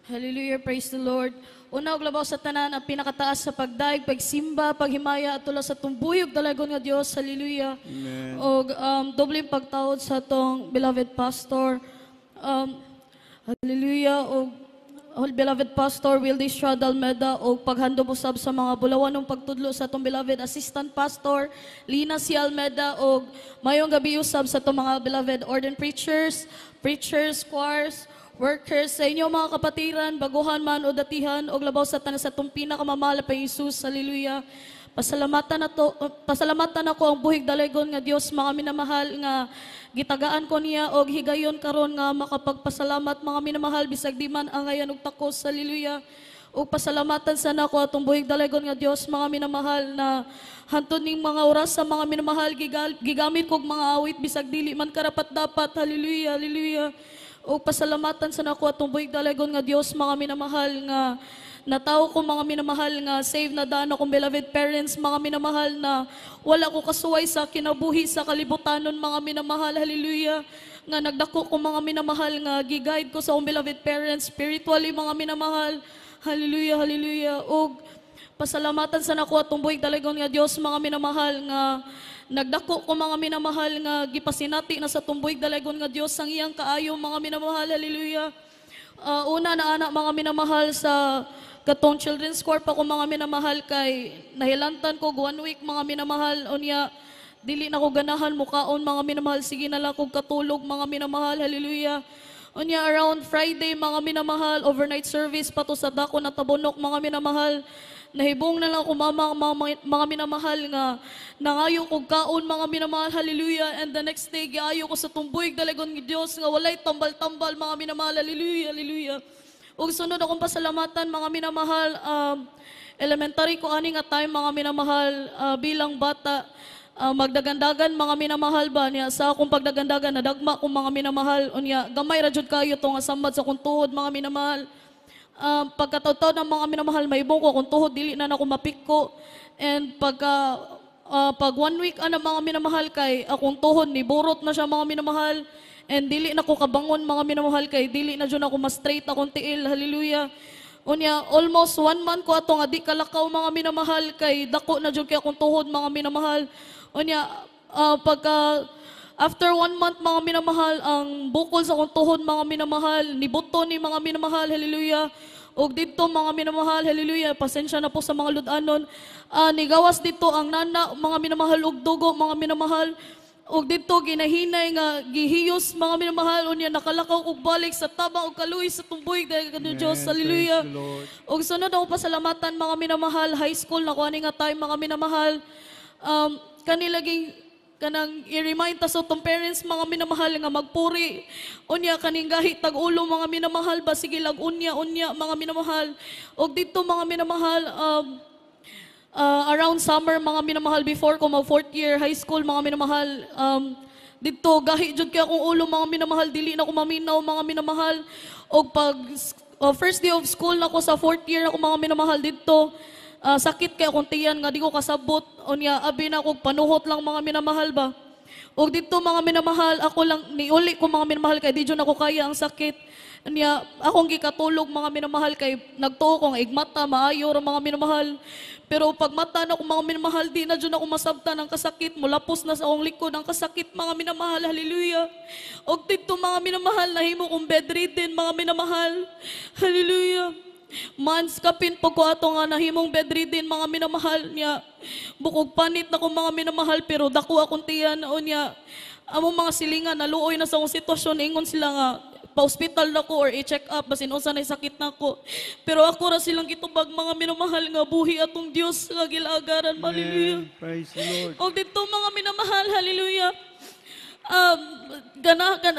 Hallelujah, praise the Lord. Una og labaw sa tanan ang pinakataas sa pagdaig, pagsimba, paghimaya at tula sa tumbuyog dalagon nga Dios. Hallelujah. Amen. Og doble pagtawod sa tong beloved pastor. Hallelujah. Og beloved pastor Wildy Strada Almeda og paghandom usab sa mga bulawan ng pagtudlo sa tong beloved assistant pastor Lina C. Almeda og mayong gabi usab sa tong mga beloved ordained preachers, choirs, workers, sa inyo mga kapatiran, baguhan man o datihan, o labaw sa tanan sa itong pinakamamahal pa Jesus. Hallelujah. Pasalamatan ako ang buhig dalagon nga Dios, mga minamahal nga gitagaan ko niya og higayon karon nga makapagpasalamat mga minamahal bisag di man ang ngayon og takos. Hallelujah. O pasalamatan sana ko atong buhig dalagon nga Dios, mga minamahal na hantod ning mga oras sa mga minamahal gigamit kog mga awit bisag dili man karapat dapat. Hallelujah. Hallelujah. O pasalamatan sa nako atong buhig dalagon nga Dios, mga minamahal nga nataw ko, mga minamahal nga save na daan akong beloved parents, mga minamahal na wala ko kasuway sa kinabuhi sa kalibutanon, mga minamahal. Hallelujah. Nga nagdako ko, mga minamahal nga giguide ko sa akong beloved parents spiritually, mga minamahal. Hallelujah. Hallelujah. O pasalamatan sa nako atong buhig dalagon nga Dios, mga minamahal nga nagdako ko, mga minamahal nga gipasinati na sa tumbuig dalagon nga Dios ang iyang kaayo, mga minamahal. Hallelujah. Una na anak, mga minamahal, sa katong children's corp ako, mga minamahal, kay nahilantan ko 1 week, mga minamahal, unya dili na ko ganahan mukaon, mga minamahal, sige na lang kog katulog, mga minamahal. Hallelujah. Unya around Friday, mga minamahal, overnight service pato sa dako na tabunok, mga minamahal. Nahibong na lang ko, mga minamahal, nga nangayo kog kaon, mga minamahal. Hallelujah. And the next day giayo ko sa tumbuig dalagon ng Dios nga walay tambal-tambal, mga minamahal. Hallelujah. Hallelujah. Ug sunod akong pasalamatan, mga minamahal, elementary ko ani nga time, mga minamahal, bilang bata, magdagandagan, mga minamahal ba niya sa akong pagdagandagan nadagma ko, mga minamahal, unya gamay ra jud kayo to nga samad sa kong tuhod, mga minamahal. Pagkataw-taw ng mga minamahal, maibong ko kung tuhod, dili na ako mapikko. And pag 1 week ana, mga minamahal, kay akong tuhod ni burot na siya, mga minamahal. And dili na ko kabangon, mga minamahal, kay dili na dyan ako ma-straight akong tiil. Hallelujah. Unya, almost 1 month ko ato nga di kalakaw, mga minamahal, kay dako na dyan kay akong tuhod, mga minamahal. Unya, after 1 month, mga minamahal, ang bukol sa akong tuhod, mga minamahal, nibuto ni, mga minamahal. Hallelujah. Og dito, mga minamahal, hallelujah, pasensya na po sa mga ludanon. Nigawas dito ang nana, mga minamahal, og dugo, mga minamahal. Og dito ginahinay nga gihiyos, mga minamahal, unya nakalakaw og balik sa tabang og kaluoy sa tumboy dahil Dios. Hallelujah. Og sunod ako pasalamatan, mga minamahal, high school na kuani nga time, mga minamahal. Kanilaging kanang i-remind ta sa tong parents, mga minamahal, nga magpuri. Unya kaning gahi tag-ulo, mga minamahal, ba sige lag unya, mga minamahal. Og dito, mga minamahal, around summer, mga minamahal, before ko mag 4th year high school, mga minamahal, dito gahi jud kay akong ulo, mga minamahal, dili na ko maminaw, mga minamahal. Og pag first day of school na ko sa 4th year ako, mga minamahal, dito sakit kay akong tiyan nga di ko kasabot, unya abi na kog panuhot lang, mga minamahal ba. Og dito, mga minamahal, ako lang niuli ko, mga minamahal, kay di jud ako kaya ang sakit. Unya akong gikatulog, mga minamahal, kay nagtuo ko nga igmata maayo ra, mga minamahal. Pero pag mata na ko, mga minamahal, di na jud ako masabtan ang kasakit, mulapos na sa akong likod ang kasakit, mga minamahal. Hallelujah. Og dito, mga minamahal, nahimo kong bedridden, mga minamahal. Hallelujah. Months kapin po ko ato nga nahimong bedridden, mga minamahal, niya. Bukog panit na ko, mga minamahal, pero dako akong tiyan. Unya among mga silingan naluoy na sa akong sitwasyon, ingon sila nga pa-hospital na ko or i-check up basin unsa nay sakit na ko. Pero ako ra silang gitubag, mga minamahal, nga buhi atong Dios nga gilagaran. Hallelujah. Praise the Lord. Og dito, mga minamahal, hallelujah.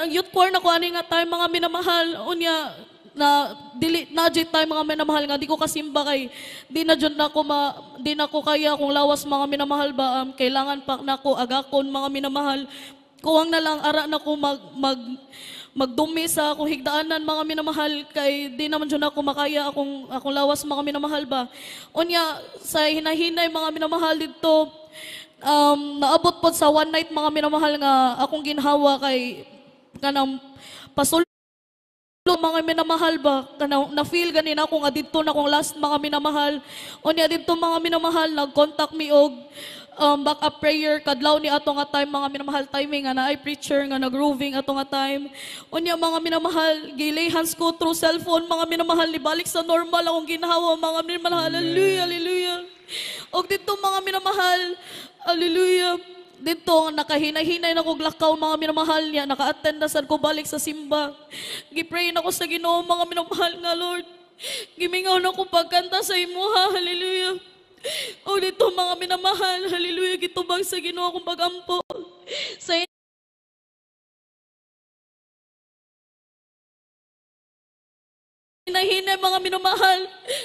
Ang youth choir na ko ani nga time, mga minamahal, unya na dili na jud time, mga minamahal, nga di ko kasimba kay di na jud nako di na ko kaya kung lawas, mga minamahal ba. Kailangan pa nako agakon, mga minamahal. Kuwang na lang ara na ko magdumi sa akong higdaanan, mga minamahal, kay di naman jud ako makaya akong lawas, mga minamahal ba. Unya sa hinahinay, mga minamahal, dito naabot pod sa one night, mga minamahal, nga akong ginhawa kay kanang pasul mga minamahal ba, na-feel ganina akong adito na akong last mga minamahal. Unya dito mga minamahal, nag-contact me og back-up prayer, kadlaw ni ato nga time, mga minamahal timing nga na ay preacher nga nag-roving ato nga time. Unya mga minamahal, gilay hands ko through cellphone, mga minamahal, nibalik sa normal akong ginawa, mga minamahal, hallelujah, hallelujah. Og dito mga minamahal, hallelujah. Dito, nakahinay-hinay na kong lakaw, mga minamahal niya. Naka-attend na sad ko balik sa simba. Gipray na ko sa Ginoo, mga minamahal nga, Lord. Gimingaw na kong pagkanta sa imo, ha? Hallelujah. O dito, mga minamahal, hallelujah, gitubag sa Ginoo akong pagampo. Sa hinay-hinay, mga minamahal.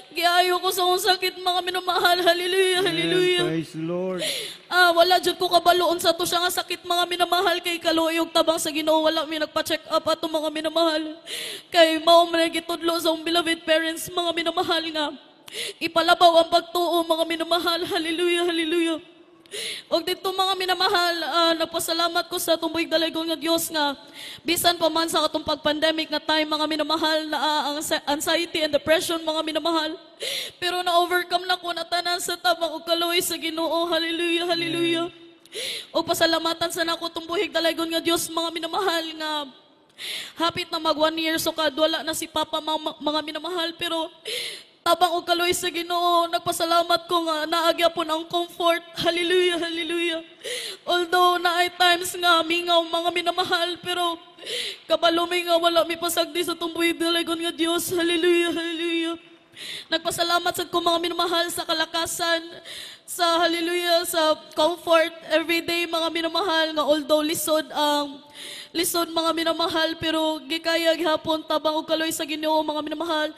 Giayo ko sa akong sakit, mga minamahal. Hallelujah, hallelujah. Praise the Lord. Wala jud ko kabaloon sa to siya nga sakit, mga minamahal, kay kaluyog tabang sa Ginoo, wala mi nagpa-check up ato, mga minamahal. Kay mao man gitudlo sa akong beloved parents, mga minamahal nga. Ipalabaw ang pagtuo, mga minamahal. Hallelujah, hallelujah. Og dito mga minamahal, nagpasalamat ko sa tumbuig dalaygon nga Dios nga bisan pa man sa katong pag-pandemic na time, mga minamahal, na ang anxiety and depression, mga minamahal. Pero na-overcome na ko na tanan sa tabang og kaluoy sa Ginoo. Hallelujah, hallelujah. Og pasalamatan sa nako tumbuig dalaygon nga Dios, mga minamahal, nga hapit na mag 1 year so kad wala na si Papa, mga minamahal, pero tabang og kaloy sa Ginoo, nagpasalamat ko nga naagya po ang comfort. Hallelujah, hallelujah. Although na ay times nga mingaw, mga minamahal, pero kabalo mi nga wala mi pasagdi sa tumboy dalaygon nga Dios. Hallelujah, hallelujah. Nagpasalamat sad ko, mga minamahal, sa kalakasan, sa hallelujah, sa comfort everyday, mga minamahal, nga although lisod mga minamahal, pero gikaya gihapon tabang og kaloy sa Ginoo, mga minamahal.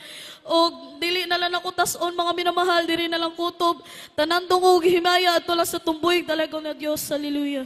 Og dili na lang ako tas-on, mga minamahal, diri na lang kutob tanan dungog himaya at tula sa tumboy dalaygon nga Dios. Hallelujah.